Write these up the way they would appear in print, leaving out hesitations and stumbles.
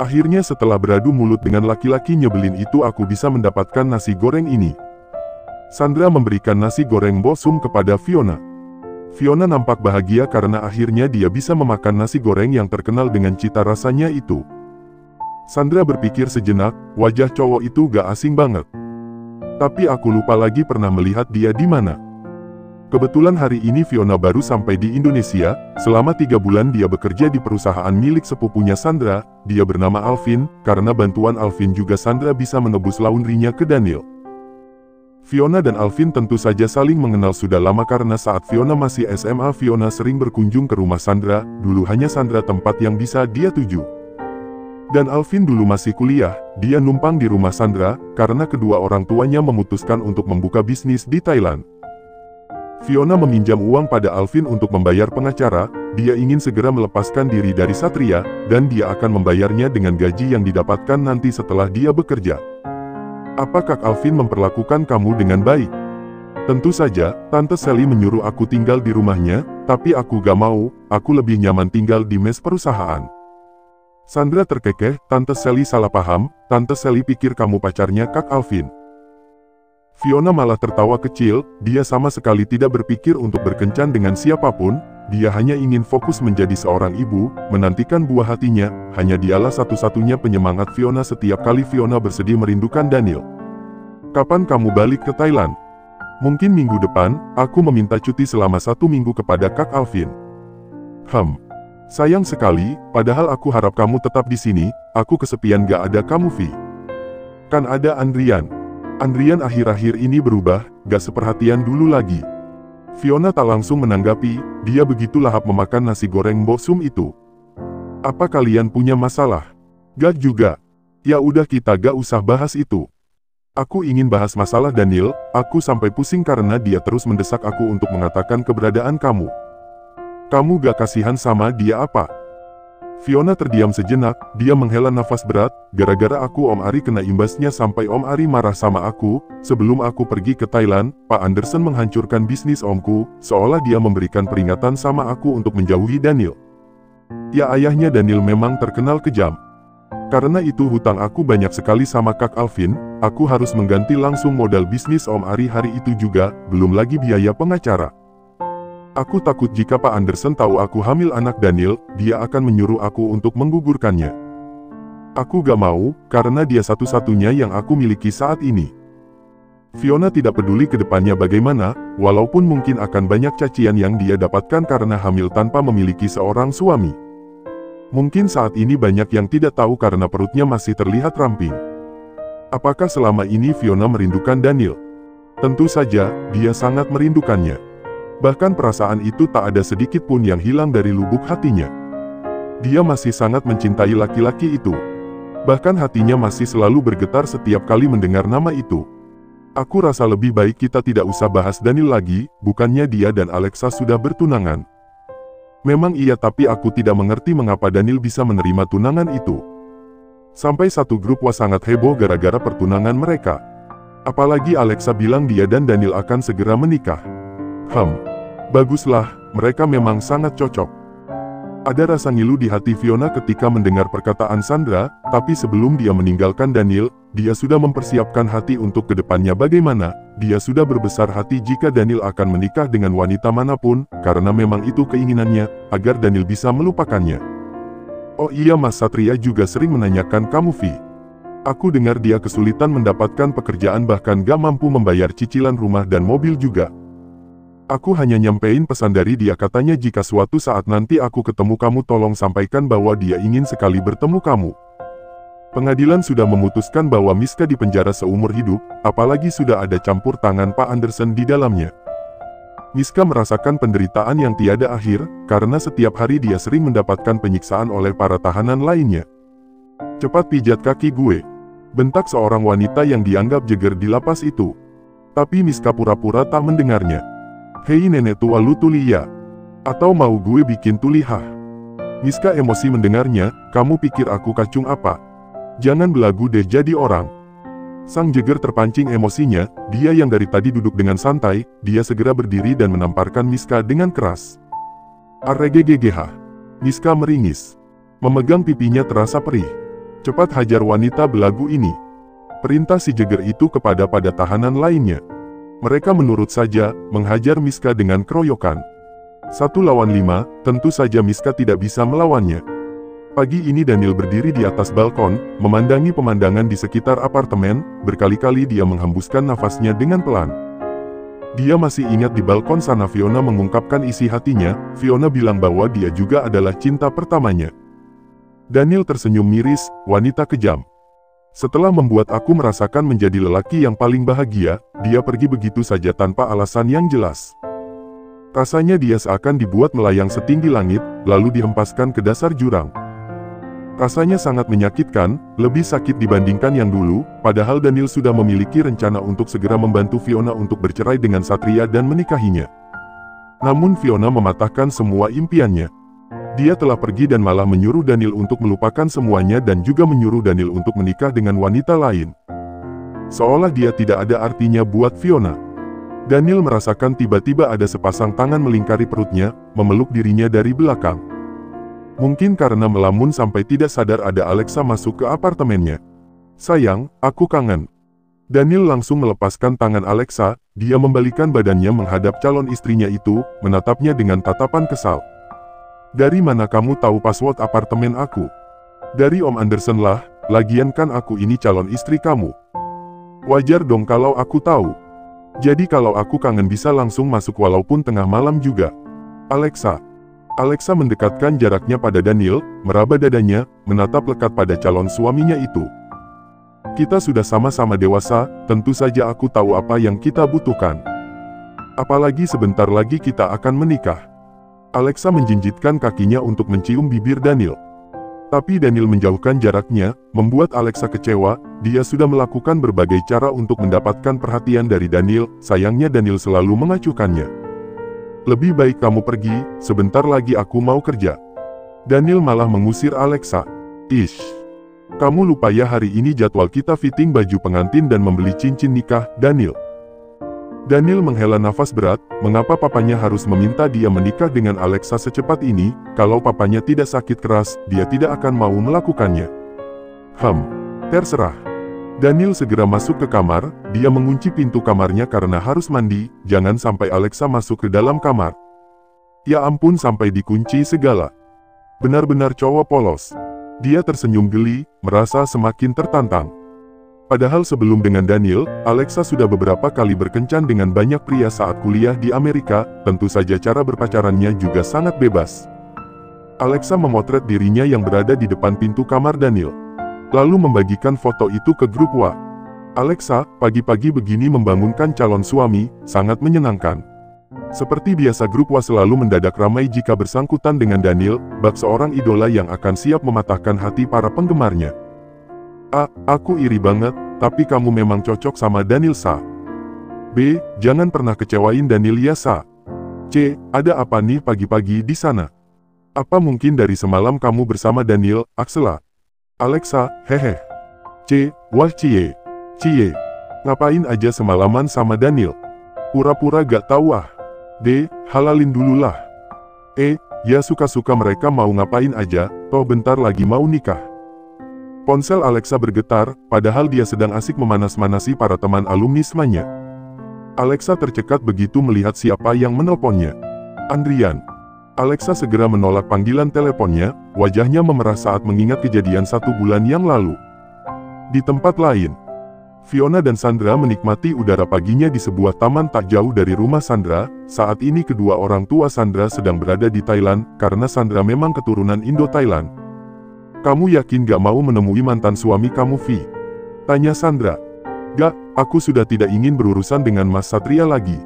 Akhirnya setelah beradu mulut dengan laki-laki nyebelin itu aku bisa mendapatkan nasi goreng ini. Sandra memberikan nasi goreng bosum kepada Fiona. Fiona nampak bahagia karena akhirnya dia bisa memakan nasi goreng yang terkenal dengan cita rasanya itu. Sandra berpikir sejenak, wajah cowok itu gak asing banget. Tapi aku lupa lagi pernah melihat dia di mana. Kebetulan hari ini Fiona baru sampai di Indonesia. Selama 3 bulan dia bekerja di perusahaan milik sepupunya Sandra. Dia bernama Alvin. Karena bantuan Alvin juga Sandra bisa menebus laundrynya ke Daniel. Fiona dan Alvin tentu saja saling mengenal sudah lama karena saat Fiona masih SMA Fiona sering berkunjung ke rumah Sandra. Dulu hanya Sandra tempat yang bisa dia tuju. Dan Alvin dulu masih kuliah. Dia numpang di rumah Sandra karena kedua orang tuanya memutuskan untuk membuka bisnis di Thailand. Fiona meminjam uang pada Alvin untuk membayar pengacara. Dia ingin segera melepaskan diri dari Satria, dan dia akan membayarnya dengan gaji yang didapatkan nanti setelah dia bekerja. Apakah Alvin memperlakukan kamu dengan baik? Tentu saja, Tante Sally menyuruh aku tinggal di rumahnya, tapi aku gak mau, aku lebih nyaman tinggal di mes perusahaan. Sandra terkekeh, Tante Sally salah paham, Tante Sally pikir kamu pacarnya Kak Alvin. Fiona malah tertawa kecil, dia sama sekali tidak berpikir untuk berkencan dengan siapapun, dia hanya ingin fokus menjadi seorang ibu, menantikan buah hatinya, hanya dialah satu-satunya penyemangat Fiona setiap kali Fiona bersedih merindukan Daniel. Kapan kamu balik ke Thailand? Mungkin minggu depan, aku meminta cuti selama 1 minggu kepada Kak Alvin. Sayang sekali, padahal aku harap kamu tetap di sini, aku kesepian gak ada kamu Vi. Kan ada Andrian. Andrian akhir-akhir ini berubah, gak seperhatian dulu lagi. Fiona tak langsung menanggapi, dia begitu lahap memakan nasi goreng bosum itu. Apa kalian punya masalah? Gak juga. Ya udah kita gak usah bahas itu. Aku ingin bahas masalah Daniel, aku sampai pusing karena dia terus mendesak aku untuk mengatakan keberadaan kamu. Kamu gak kasihan sama dia apa? Fiona terdiam sejenak, dia menghela nafas berat, gara-gara aku Om Ari kena imbasnya sampai Om Ari marah sama aku. Sebelum aku pergi ke Thailand, Pak Anderson menghancurkan bisnis omku, seolah dia memberikan peringatan sama aku untuk menjauhi Daniel. Ya ayahnya Daniel memang terkenal kejam. Karena itu hutang aku banyak sekali sama Kak Alvin, aku harus mengganti langsung modal bisnis Om Ari hari itu juga, belum lagi biaya pengacara. Aku takut jika Pak Anderson tahu aku hamil anak Daniel, dia akan menyuruh aku untuk menggugurkannya. Aku gak mau, karena dia satu-satunya yang aku miliki saat ini. Fiona tidak peduli ke depannya bagaimana, walaupun mungkin akan banyak cacian yang dia dapatkan karena hamil tanpa memiliki seorang suami. Mungkin saat ini banyak yang tidak tahu karena perutnya masih terlihat ramping. Apakah selama ini Fiona merindukan Daniel? Tentu saja, dia sangat merindukannya. Bahkan perasaan itu tak ada sedikit pun yang hilang dari lubuk hatinya. Dia masih sangat mencintai laki-laki itu. Bahkan hatinya masih selalu bergetar setiap kali mendengar nama itu. Aku rasa lebih baik kita tidak usah bahas Daniel lagi, bukannya dia dan Alexa sudah bertunangan. Memang iya, tapi aku tidak mengerti mengapa Daniel bisa menerima tunangan itu. Sampai satu grup sangat heboh gara-gara pertunangan mereka. Apalagi Alexa bilang dia dan Daniel akan segera menikah. Baguslah, mereka memang sangat cocok. Ada rasa ngilu di hati Fiona ketika mendengar perkataan Sandra, tapi sebelum dia meninggalkan Daniel, dia sudah mempersiapkan hati untuk kedepannya bagaimana. Dia sudah berbesar hati jika Daniel akan menikah dengan wanita manapun, karena memang itu keinginannya, agar Daniel bisa melupakannya. Oh iya, Mas Satria juga sering menanyakan kamu Vi. Aku dengar dia kesulitan mendapatkan pekerjaan bahkan gak mampu membayar cicilan rumah dan mobil juga. Aku hanya nyampein pesan dari dia, katanya jika suatu saat nanti aku ketemu kamu tolong sampaikan bahwa dia ingin sekali bertemu kamu. Pengadilan sudah memutuskan bahwa Miska dipenjara seumur hidup, apalagi sudah ada campur tangan Pak Anderson di dalamnya. Miska merasakan penderitaan yang tiada akhir, karena setiap hari dia sering mendapatkan penyiksaan oleh para tahanan lainnya. Cepat pijat kaki gue, bentak seorang wanita yang dianggap jeger di lapas itu. Tapi Miska pura-pura tak mendengarnya. Hei nenek tua, lu tuli ya? Atau mau gue bikin tuli hah? Miska emosi mendengarnya, kamu pikir aku kacung apa? Jangan belagu deh jadi orang. Sang jeger terpancing emosinya, dia yang dari tadi duduk dengan santai, dia segera berdiri dan menamparkan Miska dengan keras. Arregegegeh. Miska meringis. Memegang pipinya terasa perih. Cepat hajar wanita belagu ini. Perintah si Jeger itu kepada tahanan lainnya. Mereka menurut saja, menghajar Miska dengan keroyokan. 1 lawan 5, tentu saja Miska tidak bisa melawannya. Pagi ini Daniel berdiri di atas balkon, memandangi pemandangan di sekitar apartemen, berkali-kali dia menghembuskan nafasnya dengan pelan. Dia masih ingat di balkon sana Fiona mengungkapkan isi hatinya, Fiona bilang bahwa dia juga adalah cinta pertamanya. Daniel tersenyum miris, wanita kejam. Setelah membuat aku merasakan menjadi lelaki yang paling bahagia, dia pergi begitu saja tanpa alasan yang jelas. Rasanya dia seakan dibuat melayang setinggi langit, lalu dihempaskan ke dasar jurang. Rasanya sangat menyakitkan, lebih sakit dibandingkan yang dulu, padahal Daniel sudah memiliki rencana untuk segera membantu Fiona untuk bercerai dengan Satria dan menikahinya. Namun Fiona mematahkan semua impiannya. Dia telah pergi dan malah menyuruh Daniel untuk melupakan semuanya dan juga menyuruh Daniel untuk menikah dengan wanita lain. Seolah dia tidak ada artinya buat Fiona. Daniel merasakan tiba-tiba ada sepasang tangan melingkari perutnya, memeluk dirinya dari belakang. Mungkin karena melamun sampai tidak sadar ada Alexa masuk ke apartemennya. Sayang, aku kangen. Daniel langsung melepaskan tangan Alexa, dia membalikan badannya menghadap calon istrinya itu, menatapnya dengan tatapan kesal. Dari mana kamu tahu password apartemen aku? Dari Om Anderson lah, lagian kan aku ini calon istri kamu. Wajar dong kalau aku tahu. Jadi kalau aku kangen bisa langsung masuk walaupun tengah malam juga. Alexa. Alexa mendekatkan jaraknya pada Daniel, meraba dadanya, menatap lekat pada calon suaminya itu. Kita sudah sama-sama dewasa, tentu saja aku tahu apa yang kita butuhkan. Apalagi sebentar lagi kita akan menikah. Alexa menjinjitkan kakinya untuk mencium bibir Daniel. Tapi Daniel menjauhkan jaraknya, membuat Alexa kecewa, dia sudah melakukan berbagai cara untuk mendapatkan perhatian dari Daniel, sayangnya Daniel selalu mengacuhkannya. Lebih baik kamu pergi, sebentar lagi aku mau kerja. Daniel malah mengusir Alexa. Ish. Kamu lupa ya hari ini jadwal kita fitting baju pengantin dan membeli cincin nikah, Daniel. Daniel menghela nafas berat, mengapa papanya harus meminta dia menikah dengan Alexa secepat ini, kalau papanya tidak sakit keras, dia tidak akan mau melakukannya. Terserah. Daniel segera masuk ke kamar, dia mengunci pintu kamarnya karena harus mandi, jangan sampai Alexa masuk ke dalam kamar. Ya ampun sampai dikunci segala. Benar-benar cowok polos. Dia tersenyum geli, merasa semakin tertantang. Padahal sebelum dengan Daniel, Alexa sudah beberapa kali berkencan dengan banyak pria saat kuliah di Amerika, tentu saja cara berpacarannya juga sangat bebas. Alexa memotret dirinya yang berada di depan pintu kamar Daniel. Lalu membagikan foto itu ke grup WA. Alexa, pagi-pagi begini membangunkan calon suami, sangat menyenangkan. Seperti biasa grup WA selalu mendadak ramai jika bersangkutan dengan Daniel, bak seorang idola yang akan siap mematahkan hati para penggemarnya. Aku iri banget, tapi kamu memang cocok sama Daniel Sa. B. Jangan pernah kecewain Daniel ya Sa. C. Ada apa nih pagi-pagi di sana? Apa mungkin dari semalam kamu bersama Daniel, Axela? Alexa, hehe. C. Wah cie. Cie. Ngapain aja semalaman sama Daniel? Pura-pura gak tahu ah. D. Halalin dululah. E. Ya suka-suka mereka mau ngapain aja, toh bentar lagi mau nikah. Ponsel Alexa bergetar, padahal dia sedang asik memanas-manasi para teman alumnismanya. Alexa tercekat begitu melihat siapa yang menelponnya. Andrian. Alexa segera menolak panggilan teleponnya, wajahnya memerah saat mengingat kejadian 1 bulan yang lalu. Di tempat lain, Fiona dan Sandra menikmati udara paginya di sebuah taman tak jauh dari rumah Sandra. Saat ini kedua orang tua Sandra sedang berada di Thailand, karena Sandra memang keturunan Indo-Thailand. Kamu yakin gak mau menemui mantan suami kamu, Vi? Tanya Sandra. Gak, aku sudah tidak ingin berurusan dengan Mas Satria lagi.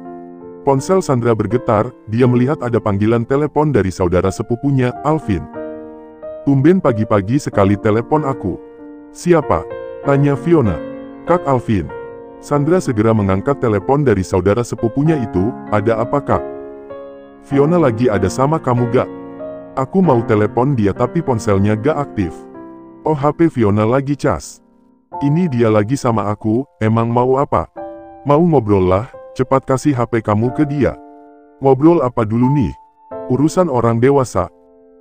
Ponsel Sandra bergetar, dia melihat ada panggilan telepon dari saudara sepupunya, Alvin. Tumben pagi-pagi sekali telepon aku. Siapa? Tanya Fiona. Kak Alvin. Sandra segera mengangkat telepon dari saudara sepupunya itu, ada apa Kak? Fiona lagi ada sama kamu gak? Aku mau telepon dia tapi ponselnya gak aktif. Oh HP Fiona lagi cas. Ini dia lagi sama aku, emang mau apa? Mau ngobrol lah, cepat kasih HP kamu ke dia. Ngobrol apa dulu nih? Urusan orang dewasa.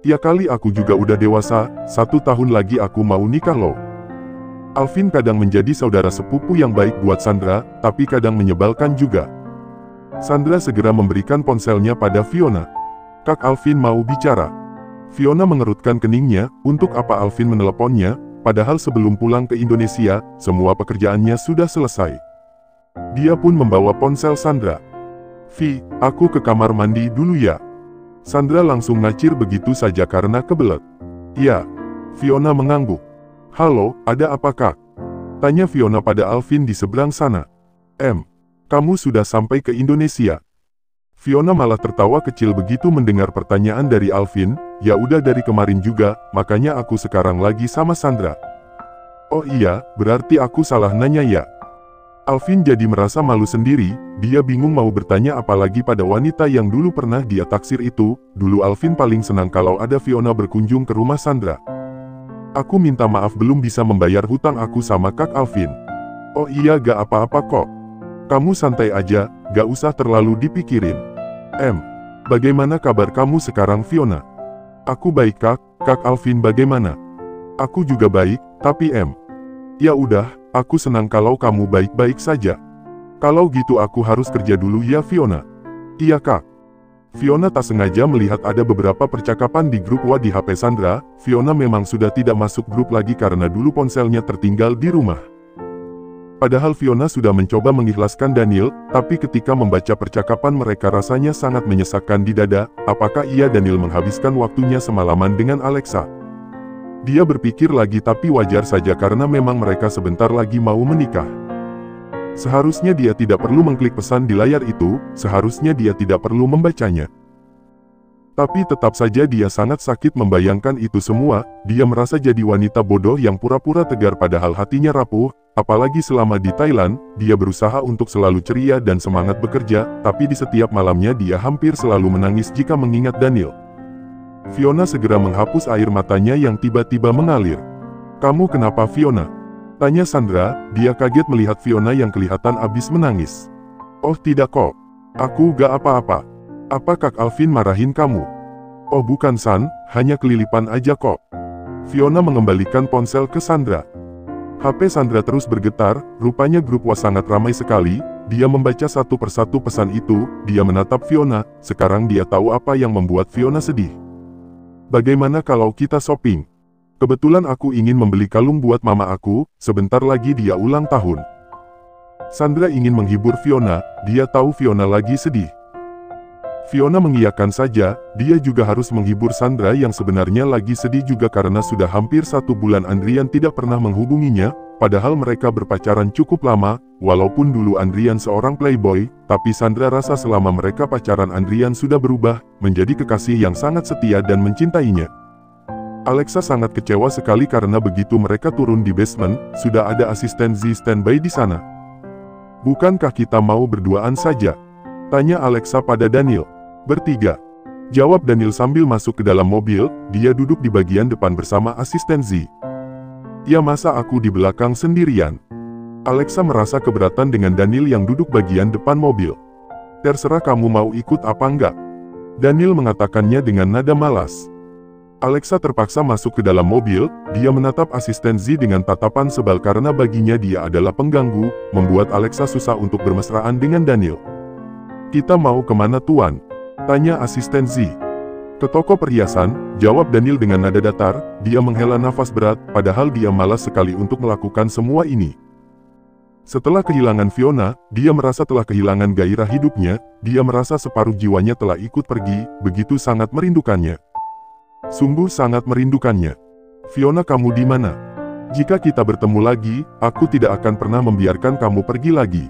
Ya kali aku juga udah dewasa, 1 tahun lagi aku mau nikah loh. Alvin kadang menjadi saudara sepupu yang baik buat Sandra, tapi kadang menyebalkan juga. Sandra segera memberikan ponselnya pada Fiona. Kak Alvin mau bicara. Fiona mengerutkan keningnya, untuk apa Alvin meneleponnya, padahal sebelum pulang ke Indonesia, semua pekerjaannya sudah selesai. Dia pun membawa ponsel Sandra. Vi, aku ke kamar mandi dulu ya. Sandra langsung ngacir begitu saja karena kebelet. Ya, Fiona mengangguk. Halo, ada apa kak? Tanya Fiona pada Alvin di seberang sana. Kamu sudah sampai ke Indonesia? Fiona malah tertawa kecil begitu mendengar pertanyaan dari Alvin. Ya udah dari kemarin juga, makanya aku sekarang lagi sama Sandra. Oh iya, berarti aku salah nanya ya. Alvin jadi merasa malu sendiri, dia bingung mau bertanya apalagi pada wanita yang dulu pernah dia taksir itu. Dulu Alvin paling senang kalau ada Fiona berkunjung ke rumah Sandra. Aku minta maaf belum bisa membayar hutang aku sama Kak Alvin. Oh iya gak apa-apa kok. Kamu santai aja, gak usah terlalu dipikirin. Bagaimana kabar kamu sekarang Fiona? Aku baik kak, Kak Alvin bagaimana? Aku juga baik, tapi ya udah, aku senang kalau kamu baik-baik saja. Kalau gitu aku harus kerja dulu ya Fiona. Iya kak. Fiona tak sengaja melihat ada beberapa percakapan di grup WA di HP Sandra. Fiona memang sudah tidak masuk grup lagi karena dulu ponselnya tertinggal di rumah. Padahal Fiona sudah mencoba mengikhlaskan Daniel, tapi ketika membaca percakapan mereka rasanya sangat menyesakkan di dada. Apakah ia Daniel menghabiskan waktunya semalaman dengan Alexa? Dia berpikir lagi tapi wajar saja karena memang mereka sebentar lagi mau menikah. Seharusnya dia tidak perlu mengklik pesan di layar itu, seharusnya dia tidak perlu membacanya. Tapi tetap saja dia sangat sakit membayangkan itu semua. Dia merasa jadi wanita bodoh yang pura-pura tegar padahal hatinya rapuh. Apalagi selama di Thailand, dia berusaha untuk selalu ceria dan semangat bekerja, tapi di setiap malamnya dia hampir selalu menangis jika mengingat Daniel. Fiona segera menghapus air matanya yang tiba-tiba mengalir. Kamu kenapa Fiona? Tanya Sandra, dia kaget melihat Fiona yang kelihatan abis menangis. Oh tidak kok. Aku gak apa-apa. Apa Kak Alvin marahin kamu? Oh bukan San, hanya kelilipan aja kok. Fiona mengembalikan ponsel ke Sandra. HP Sandra terus bergetar, rupanya grup WA sangat ramai sekali. Dia membaca satu persatu pesan itu, dia menatap Fiona, sekarang dia tahu apa yang membuat Fiona sedih. Bagaimana kalau kita shopping? Kebetulan aku ingin membeli kalung buat mama aku, sebentar lagi dia ulang tahun. Sandra ingin menghibur Fiona, dia tahu Fiona lagi sedih. Fiona mengiyakan saja, dia juga harus menghibur Sandra yang sebenarnya lagi sedih juga karena sudah hampir 1 bulan Andrian tidak pernah menghubunginya, padahal mereka berpacaran cukup lama, walaupun dulu Andrian seorang playboy, tapi Sandra rasa selama mereka pacaran Andrian sudah berubah, menjadi kekasih yang sangat setia dan mencintainya. Alexa sangat kecewa sekali karena begitu mereka turun di basement, sudah ada asisten Z standby di sana. Bukankah kita mau berduaan saja? Tanya Alexa pada Daniel. Bertiga. Jawab Daniel sambil masuk ke dalam mobil, dia duduk di bagian depan bersama asisten Z. Ya masa aku di belakang sendirian? Alexa merasa keberatan dengan Daniel yang duduk bagian depan mobil. Terserah kamu mau ikut apa enggak. Daniel mengatakannya dengan nada malas. Alexa terpaksa masuk ke dalam mobil, dia menatap asisten Z dengan tatapan sebal karena baginya dia adalah pengganggu, membuat Alexa susah untuk bermesraan dengan Daniel. Kita mau kemana tuan? Tanya asisten Z. Ke toko perhiasan, jawab Daniel dengan nada datar, dia menghela nafas berat, padahal dia malas sekali untuk melakukan semua ini. Setelah kehilangan Fiona, dia merasa telah kehilangan gairah hidupnya, dia merasa separuh jiwanya telah ikut pergi, begitu sangat merindukannya. Sungguh sangat merindukannya. Fiona kamu di mana? Jika kita bertemu lagi, aku tidak akan pernah membiarkan kamu pergi lagi.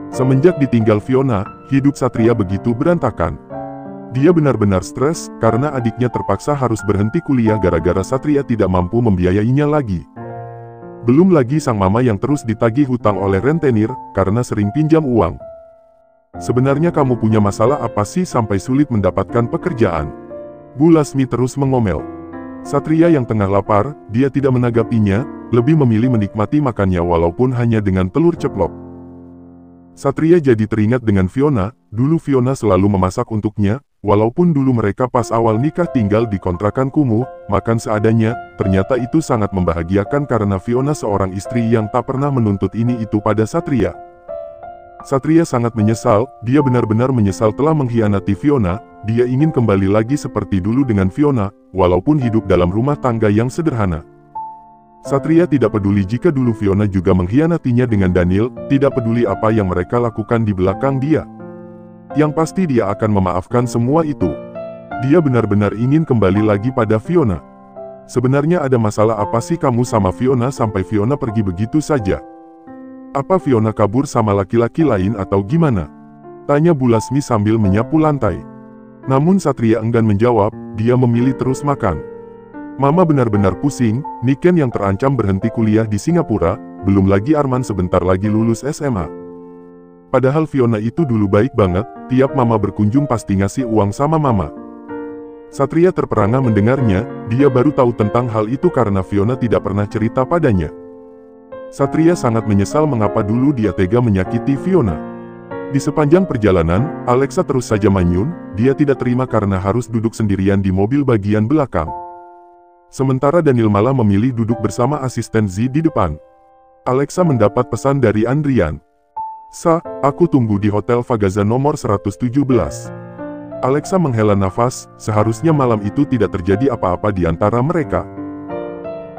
Semenjak ditinggal Fiona, hidup Satria begitu berantakan. Dia benar-benar stres, karena adiknya terpaksa harus berhenti kuliah gara-gara Satria tidak mampu membiayainya lagi. Belum lagi sang mama yang terus ditagih hutang oleh rentenir, karena sering pinjam uang. Sebenarnya kamu punya masalah apa sih sampai sulit mendapatkan pekerjaan? Bu Lasmi terus mengomel. Satria yang tengah lapar, dia tidak menanggapinya, lebih memilih menikmati makannya walaupun hanya dengan telur ceplok. Satria jadi teringat dengan Fiona, dulu Fiona selalu memasak untuknya, walaupun dulu mereka pas awal nikah tinggal di kontrakan kumuh, makan seadanya, ternyata itu sangat membahagiakan karena Fiona seorang istri yang tak pernah menuntut ini itu pada Satria. Satria sangat menyesal, dia benar-benar menyesal telah mengkhianati Fiona, dia ingin kembali lagi seperti dulu dengan Fiona, walaupun hidup dalam rumah tangga yang sederhana. Satria tidak peduli jika dulu Fiona juga mengkhianatinya dengan Daniel, tidak peduli apa yang mereka lakukan di belakang dia. Yang pasti dia akan memaafkan semua itu. Dia benar-benar ingin kembali lagi pada Fiona. Sebenarnya ada masalah apa sih kamu sama Fiona sampai Fiona pergi begitu saja? Apa Fiona kabur sama laki-laki lain atau gimana? Tanya Bu Lasmi sambil menyapu lantai. Namun Satria enggan menjawab, dia memilih terus makan. Mama benar-benar pusing, Niken yang terancam berhenti kuliah di Singapura, belum lagi Arman sebentar lagi lulus SMA. Padahal Fiona itu dulu baik banget, tiap mama berkunjung pasti ngasih uang sama mama. Satria terperangah mendengarnya, dia baru tahu tentang hal itu karena Fiona tidak pernah cerita padanya. Satria sangat menyesal mengapa dulu dia tega menyakiti Fiona. Di sepanjang perjalanan, Alexa terus saja manyun, dia tidak terima karena harus duduk sendirian di mobil bagian belakang. Sementara Daniel malah memilih duduk bersama asisten Z di depan. Alexa mendapat pesan dari Andrian. "Sa, aku tunggu di Hotel Fagaza nomor 117. Alexa menghela nafas, seharusnya malam itu tidak terjadi apa-apa di antara mereka.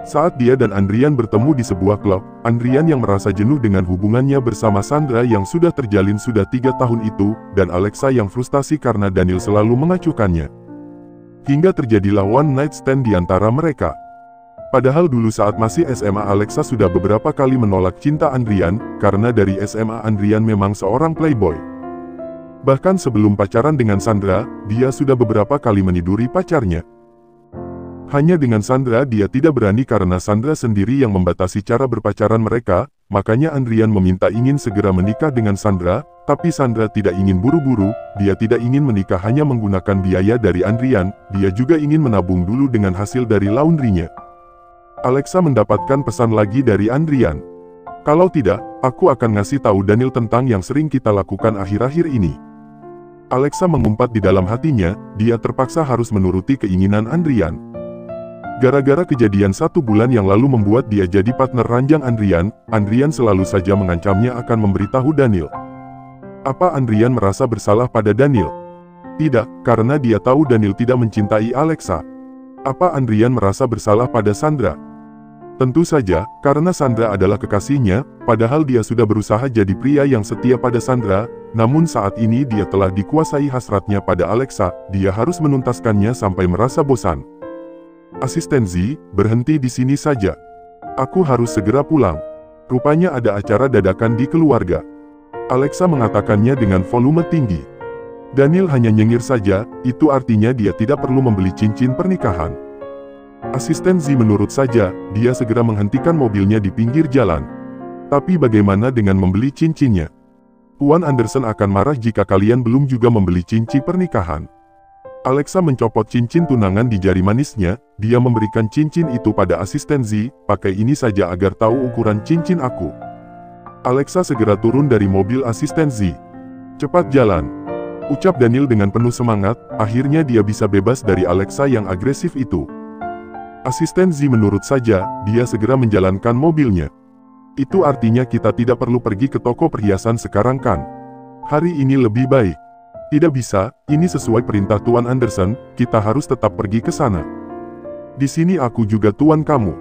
Saat dia dan Andrian bertemu di sebuah klub, Andrian yang merasa jenuh dengan hubungannya bersama Sandra yang sudah terjalin sudah 3 tahun itu, dan Alexa yang frustasi karena Daniel selalu mengacuhkannya. Hingga terjadilah one night stand di antara mereka. Padahal dulu saat masih SMA Alexa sudah beberapa kali menolak cinta Andrian, karena dari SMA Andrian memang seorang playboy. Bahkan sebelum pacaran dengan Sandra, dia sudah beberapa kali meniduri pacarnya. Hanya dengan Sandra dia tidak berani karena Sandra sendiri yang membatasi cara berpacaran mereka, makanya Andrian meminta ingin segera menikah dengan Sandra, tapi Sandra tidak ingin buru-buru, dia tidak ingin menikah hanya menggunakan biaya dari Andrian, dia juga ingin menabung dulu dengan hasil dari laundrynya. Alexa mendapatkan pesan lagi dari Andrian. "Kalau tidak, aku akan ngasih tahu Daniel tentang yang sering kita lakukan akhir-akhir ini." Alexa mengumpat di dalam hatinya, dia terpaksa harus menuruti keinginan Andrian. Gara-gara kejadian 1 bulan yang lalu membuat dia jadi partner ranjang Andrian, Andrian selalu saja mengancamnya akan memberitahu Daniel. Apa Andrian merasa bersalah pada Daniel? Tidak, karena dia tahu Daniel tidak mencintai Alexa. Apa Andrian merasa bersalah pada Sandra? Tentu saja, karena Sandra adalah kekasihnya, padahal dia sudah berusaha jadi pria yang setia pada Sandra, namun saat ini dia telah dikuasai hasratnya pada Alexa, dia harus menuntaskannya sampai merasa bosan. "Asisten Z, berhenti di sini saja. Aku harus segera pulang. Rupanya ada acara dadakan di keluarga." Alexa mengatakannya dengan volume tinggi. Daniel hanya nyengir saja, itu artinya dia tidak perlu membeli cincin pernikahan. Asisten Z menurut saja, dia segera menghentikan mobilnya di pinggir jalan. "Tapi bagaimana dengan membeli cincinnya? Tuan Anderson akan marah jika kalian belum juga membeli cincin pernikahan." Alexa mencopot cincin tunangan di jari manisnya, dia memberikan cincin itu pada asisten Z, "Pakai ini saja agar tahu ukuran cincin aku." Alexa segera turun dari mobil asisten Z. "Cepat jalan," ucap Daniel dengan penuh semangat, akhirnya dia bisa bebas dari Alexa yang agresif itu. Asisten Z menurut saja, dia segera menjalankan mobilnya. "Itu artinya kita tidak perlu pergi ke toko perhiasan sekarang kan? Hari ini lebih baik." "Tidak bisa, ini sesuai perintah Tuan Anderson, kita harus tetap pergi ke sana. Di sini aku juga tuan kamu.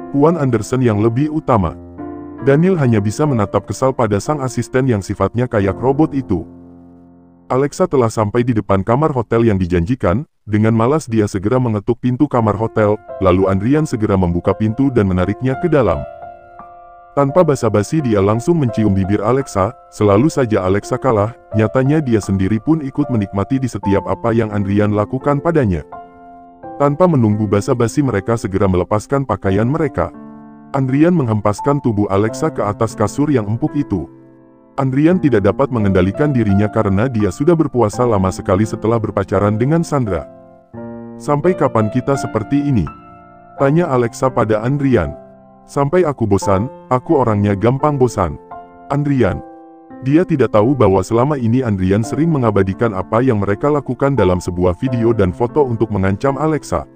Tuan Anderson yang lebih utama." Daniel hanya bisa menatap kesal pada sang asisten yang sifatnya kayak robot itu. Alexa telah sampai di depan kamar hotel yang dijanjikan, dengan malas dia segera mengetuk pintu kamar hotel, lalu Andrian segera membuka pintu dan menariknya ke dalam. Tanpa basa-basi dia langsung mencium bibir Alexa, selalu saja Alexa kalah, nyatanya dia sendiri pun ikut menikmati di setiap apa yang Andrian lakukan padanya. Tanpa menunggu basa-basi mereka segera melepaskan pakaian mereka. Andrian menghempaskan tubuh Alexa ke atas kasur yang empuk itu. Andrian tidak dapat mengendalikan dirinya karena dia sudah berpuasa lama sekali setelah berpacaran dengan Sandra. "Sampai kapan kita seperti ini?" tanya Alexa pada Andrian. "Sampai aku bosan, aku orangnya gampang bosan." "Andrian, Dia tidak tahu bahwa selama ini Andrian sering mengabadikan apa yang mereka lakukan dalam sebuah video dan foto untuk mengancam Alexa.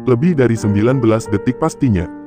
Lebih dari 19 detik pastinya.